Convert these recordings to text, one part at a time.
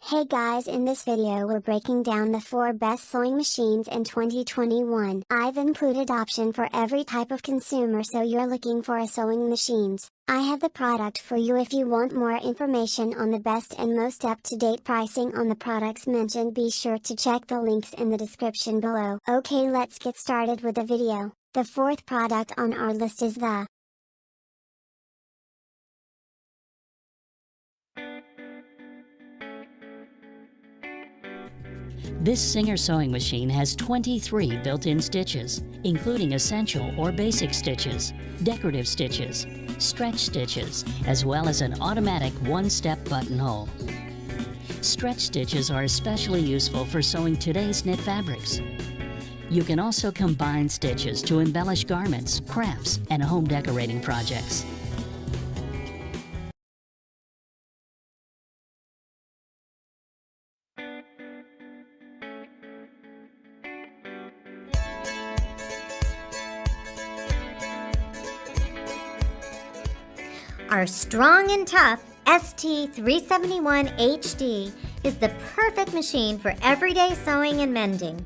Hey guys, in this video we're breaking down the 4 best sewing machines in 2021. I've included option for every type of consumer, so you're looking for a sewing machines. I have the product for you. If you want more information on the best and most up-to-date pricing on the products mentioned, be sure to check the links in the description below. Okay, let's get started with the video. The 4th product on our list is the This Singer sewing machine has 23 built-in stitches, including essential or basic stitches, decorative stitches, stretch stitches, as well as an automatic one-step buttonhole. Stretch stitches are especially useful for sewing today's knit fabrics. You can also combine stitches to embellish garments, crafts, and home decorating projects. Our strong and tough ST371HD is the perfect machine for everyday sewing and mending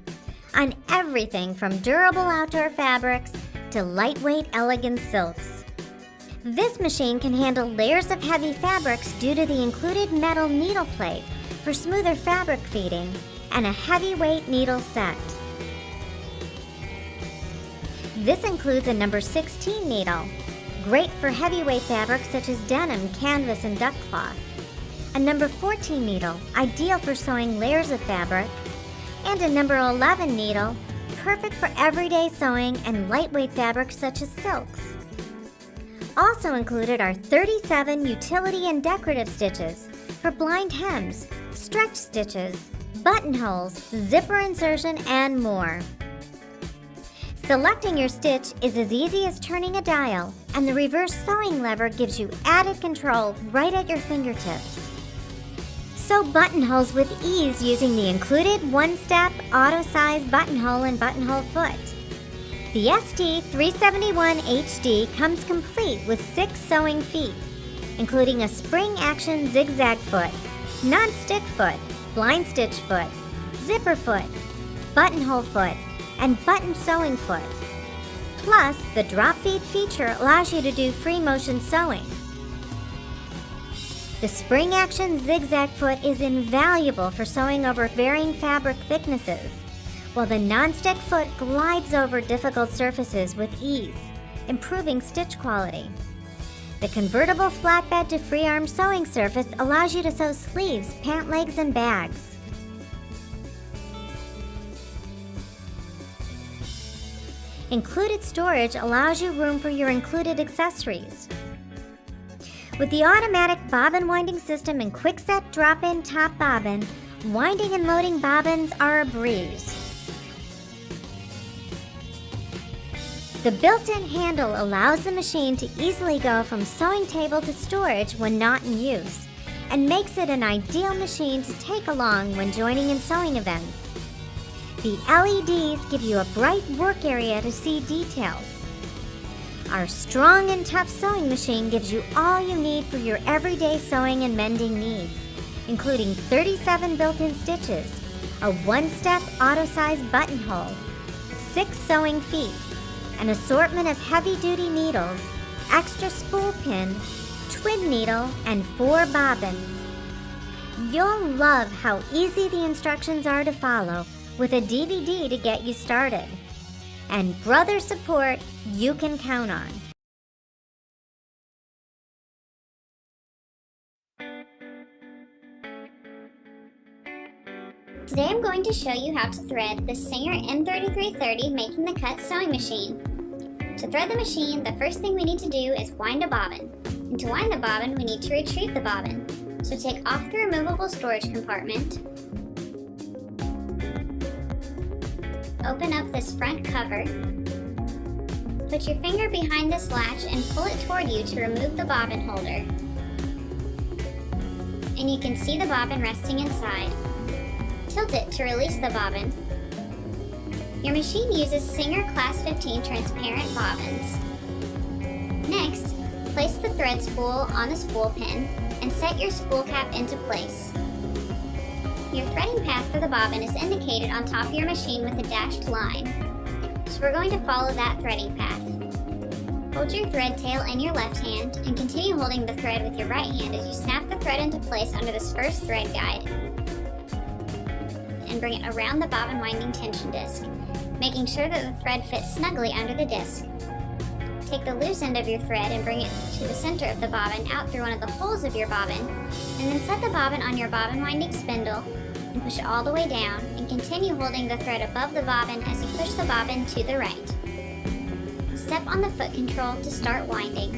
on everything from durable outdoor fabrics to lightweight, elegant silks. This machine can handle layers of heavy fabrics due to the included metal needle plate for smoother fabric feeding and a heavyweight needle set. This includes a number 16 needle, great for heavyweight fabrics such as denim, canvas, and duck cloth. A number 14 needle, ideal for sewing layers of fabric. And a number 11 needle, perfect for everyday sewing and lightweight fabrics such as silks. Also included are 37 utility and decorative stitches for blind hems, stretch stitches, buttonholes, zipper insertion, and more. Selecting your stitch is as easy as turning a dial, and the reverse sewing lever gives you added control right at your fingertips. Sew buttonholes with ease using the included one-step auto-size buttonhole and buttonhole foot. The ST371HD comes complete with 6 sewing feet, including a spring-action zigzag foot, non-stick foot, blind stitch foot, zipper foot, buttonhole foot, and button sewing foot. Plus, the drop feed feature allows you to do free motion sewing. The spring action zigzag foot is invaluable for sewing over varying fabric thicknesses, while the non-stick foot glides over difficult surfaces with ease, improving stitch quality. The convertible flatbed to free arm sewing surface allows you to sew sleeves, pant legs, and bags. Included storage allows you room for your included accessories. With the automatic bobbin winding system and quick-set drop-in top bobbin, winding and loading bobbins are a breeze. The built-in handle allows the machine to easily go from sewing table to storage when not in use, and makes it an ideal machine to take along when joining in sewing events. The LEDs give you a bright work area to see details. Our strong and tough sewing machine gives you all you need for your everyday sewing and mending needs, including 37 built-in stitches, a one-step auto-size buttonhole, 6 sewing feet, an assortment of heavy-duty needles, extra spool pin, twin needle, and 4 bobbins. You'll love how easy the instructions are to follow, with a DVD to get you started. And brother support you can count on. Today I'm going to show you how to thread the Singer M3330 Making the Cut sewing machine. To thread the machine, the first thing we need to do is wind a bobbin. And to wind the bobbin, we need to retrieve the bobbin. So take off the removable storage compartment, open up this front cover, put your finger behind this latch and pull it toward you to remove the bobbin holder. And you can see the bobbin resting inside. Tilt it to release the bobbin. Your machine uses Singer Class 15 transparent bobbins. Next, place the thread spool on the spool pin and set your spool cap into place. Your threading path for the bobbin is indicated on top of your machine with a dashed line. So we're going to follow that threading path. Hold your thread tail in your left hand and continue holding the thread with your right hand as you snap the thread into place under this first thread guide and bring it around the bobbin winding tension disc, making sure that the thread fits snugly under the disc. Take the loose end of your thread and bring it to the center of the bobbin out through one of the holes of your bobbin, and then set the bobbin on your bobbin winding spindle and push it all the way down, and continue holding the thread above the bobbin as you push the bobbin to the right. Step on the foot control to start winding.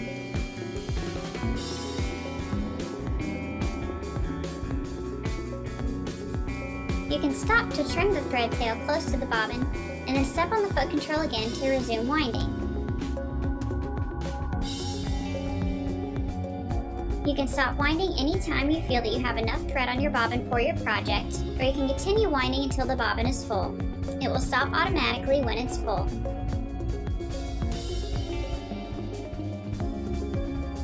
You can stop to trim the thread tail close to the bobbin, and then step on the foot control again to resume winding. You can stop winding anytime you feel that you have enough thread on your bobbin for your project, or you can continue winding until the bobbin is full. It will stop automatically when it's full.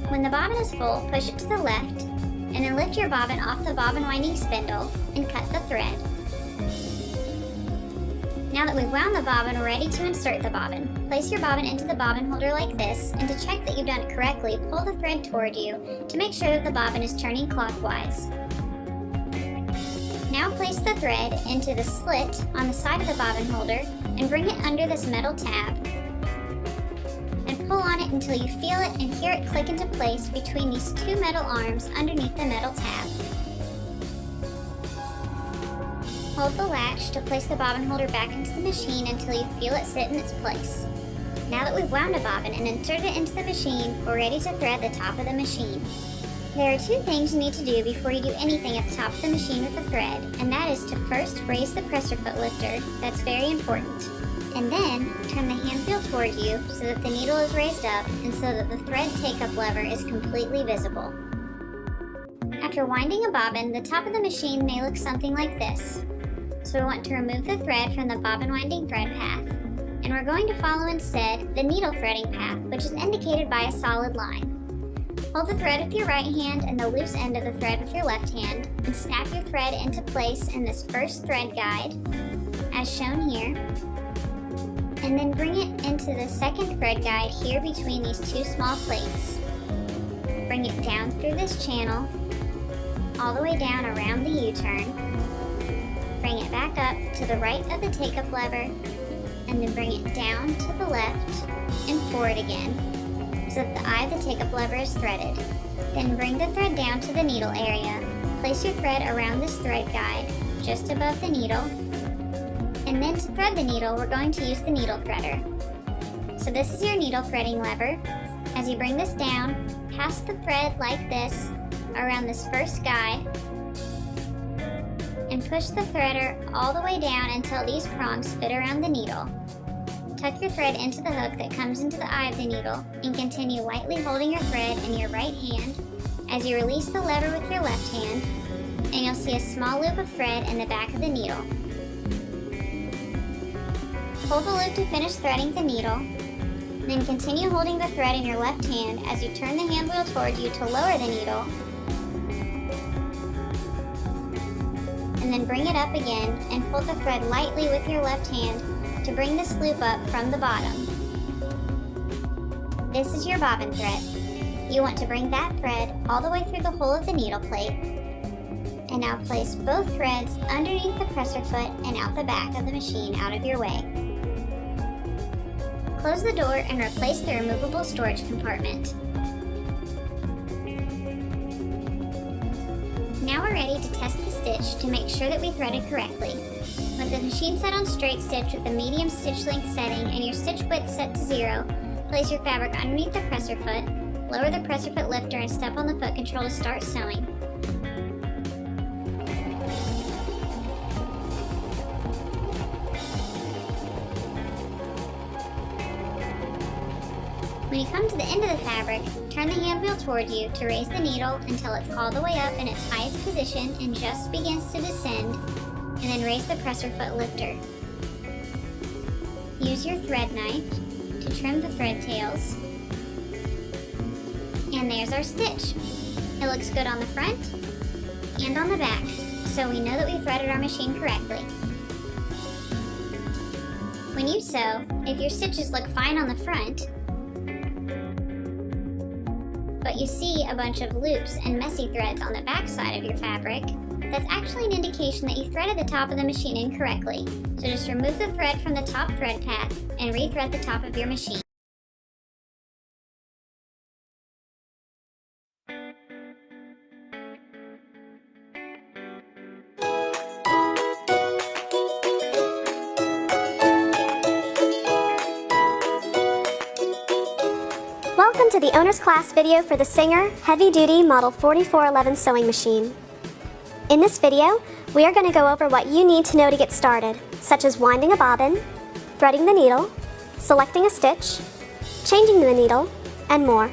When the bobbin is full, push it to the left, and then lift your bobbin off the bobbin winding spindle and cut the thread. Now that we've wound the bobbin, we're ready to insert the bobbin. Place your bobbin into the bobbin holder like this, and to check that you've done it correctly, pull the thread toward you to make sure that the bobbin is turning clockwise. Now place the thread into the slit on the side of the bobbin holder and bring it under this metal tab. Pull on it until you feel it and hear it click into place between these two metal arms underneath the metal tab. Hold the latch to place the bobbin holder back into the machine until you feel it sit in its place. Now that we've wound a bobbin and inserted it into the machine, we're ready to thread the top of the machine. There are two things you need to do before you do anything at the top of the machine with the thread, and that is to first raise the presser foot lifter. That's very important. And then turn the hand wheel toward you so that the needle is raised up and so that the thread take-up lever is completely visible. After winding a bobbin, the top of the machine may look something like this. So we want to remove the thread from the bobbin winding thread path, and we're going to follow instead the needle threading path, which is indicated by a solid line. Hold the thread with your right hand and the loose end of the thread with your left hand, and snap your thread into place in this first thread guide, as shown here. And then bring it into the second thread guide here between these two small plates. Bring it down through this channel, all the way down around the U-turn. Bring it back up to the right of the take-up lever, and then bring it down to the left and forward again, so that the eye of the take-up lever is threaded. Then bring the thread down to the needle area. Place your thread around this thread guide, just above the needle. And then to thread the needle, we're going to use the needle threader. So this is your needle threading lever. As you bring this down, pass the thread like this around this first guide, and push the threader all the way down until these prongs fit around the needle. Tuck your thread into the hook that comes into the eye of the needle, and continue lightly holding your thread in your right hand as you release the lever with your left hand, and you'll see a small loop of thread in the back of the needle. Hold the loop to finish threading the needle, then continue holding the thread in your left hand as you turn the hand wheel toward you to lower the needle, and then bring it up again and pull the thread lightly with your left hand to bring this loop up from the bottom. This is your bobbin thread. You want to bring that thread all the way through the hole of the needle plate, and now place both threads underneath the presser foot and out the back of the machine out of your way. Close the door and replace the removable storage compartment. Now we're ready to test the stitch to make sure that we threaded correctly. With the machine set on straight stitch with the medium stitch length setting and your stitch width set to 0, place your fabric underneath the presser foot, lower the presser foot lifter, and step on the foot control to start sewing. When you come to the end of the fabric, turn the hand wheel toward you to raise the needle until it's all the way up in its highest position and just begins to descend, and then raise the presser foot lifter. Use your thread knife to trim the thread tails. And there's our stitch. It looks good on the front and on the back, so so we know that we threaded our machine correctly. When you sew, if your stitches look fine on the front, but you see a bunch of loops and messy threads on the back side of your fabric, that's actually an indication that you threaded the top of the machine incorrectly. So just remove the thread from the top thread path and rethread the top of your machine. Welcome to the owner's class video for the Singer Heavy Duty Model 4411 sewing machine. In this video, we are going to go over what you need to know to get started, such as winding a bobbin, threading the needle, selecting a stitch, changing the needle, and more.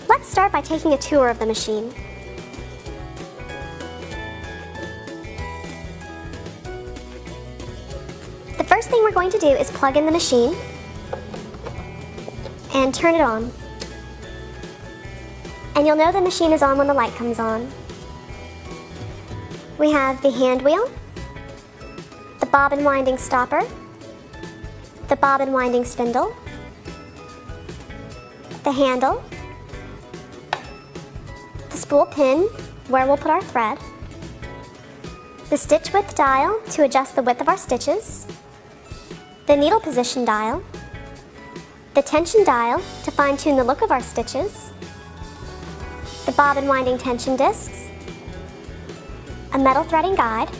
Let's start by taking a tour of the machine. The first thing we're going to do is plug in the machine and turn it on. And you'll know the machine is on when the light comes on. We have the hand wheel, the bobbin winding stopper, the bobbin winding spindle, the handle, the spool pin where we'll put our thread, the stitch width dial to adjust the width of our stitches, the needle position dial, the tension dial to fine-tune the look of our stitches, the bobbin winding tension discs, a metal threading guide,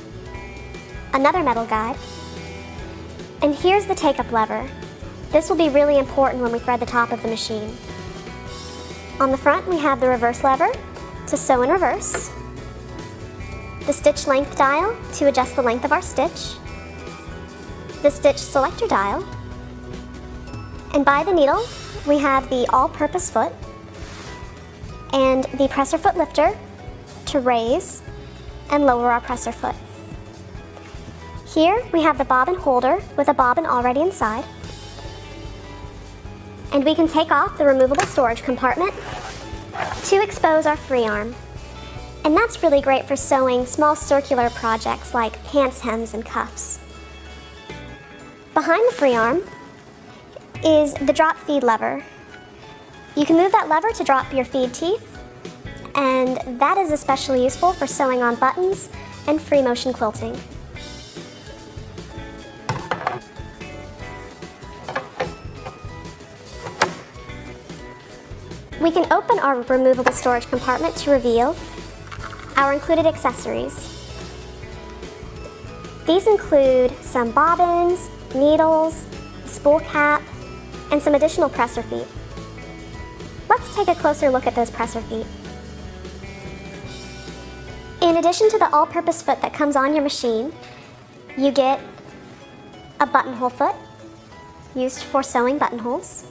another metal guide, and here's the take-up lever. This will be really important when we thread the top of the machine. On the front, we have the reverse lever to sew in reverse, the stitch length dial to adjust the length of our stitch, the stitch selector dial, and by the needle, we have the all-purpose foot and the presser foot lifter to raise and lower our presser foot. Here we have the bobbin holder with a bobbin already inside. And we can take off the removable storage compartment to expose our free arm. And that's really great for sewing small circular projects like pants hems and cuffs. Behind the free arm is the drop feed lever. You can move that lever to drop your feed teeth, and that is especially useful for sewing on buttons and free motion quilting. We can open our removable storage compartment to reveal our included accessories. These include some bobbins, needles, a spool cap, and some additional presser feet. Let's take a closer look at those presser feet. In addition to the all-purpose foot that comes on your machine, you get a buttonhole foot, used for sewing buttonholes,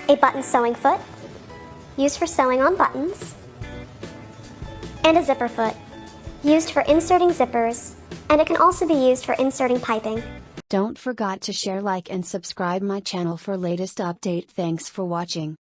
a button sewing foot, used for sewing on buttons, and a zipper foot, used for inserting zippers, and it can also be used for inserting piping. Don't forget to share, like and subscribe my channel for latest update. Thanks for watching.